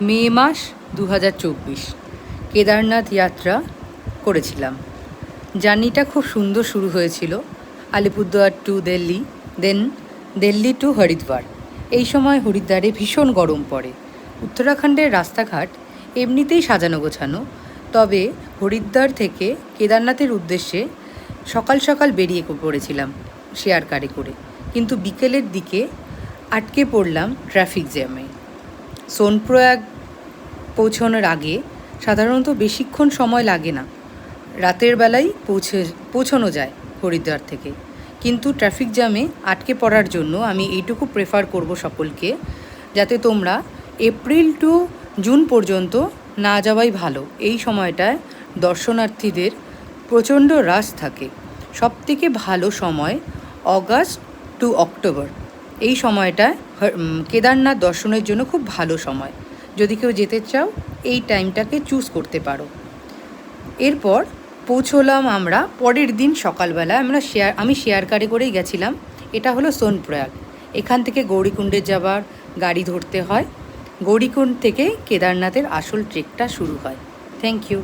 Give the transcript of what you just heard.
মে মাস 2024 কেদারনাথ যাত্রা করেছিলাম। জার্নিটা খুব সুন্দর শুরু হয়েছিল আলিপুরদুয়ার টু দিল্লি, দেন দিল্লি টু হরিদ্বার। এই সময় হরিদ্বারে ভীষণ গরম পড়ে। উত্তরাখণ্ডের রাস্তাঘাট এমনিতেই সাজানো গোছানো, তবে হরিদ্বার থেকে কেদারনাথের উদ্দেশ্যে সকাল সকাল বেরিয়ে পড়েছিলাম শেয়ার কারে করে, কিন্তু বিকেলের দিকে আটকে পড়লাম ট্রাফিক জ্যামে। সোনপ্রয়াগ পৌঁছানোর আগে সাধারণত বেশিক্ষণ সময় লাগে না, রাতের বেলায় পৌঁছানো যায় হরিদ্বার থেকে, কিন্তু ট্রাফিক জ্যামে আটকে পড়ার জন্য আমি এইটুকু প্রেফার করব সকলকে, যাতে তোমরা এপ্রিল টু জুন পর্যন্ত না যাওয়াই ভালো। এই সময়টায় দর্শনার্থীদের প্রচণ্ড রাশ থাকে। সবথেকে ভালো সময় অগাস্ট টু অক্টোবর। এই সময়টা কেদারনাথ দর্শনের জন্য খুব ভালো সময়। যদি কেউ যেতে চাও এই টাইমটাকে চুজ করতে পারো। এরপর পৌঁছলাম আমরা পরের দিন সকালবেলা। আমি শেয়ার কারে করেই গেছিলাম। এটা হলো সোনপ্রয়াগ। এখান থেকে গৌরীকুণ্ডে যাবার গাড়ি ধরতে হয়। গৌরীকুণ্ড থেকে কেদারনাথের আসল ট্রেকটা শুরু হয়। Thank you.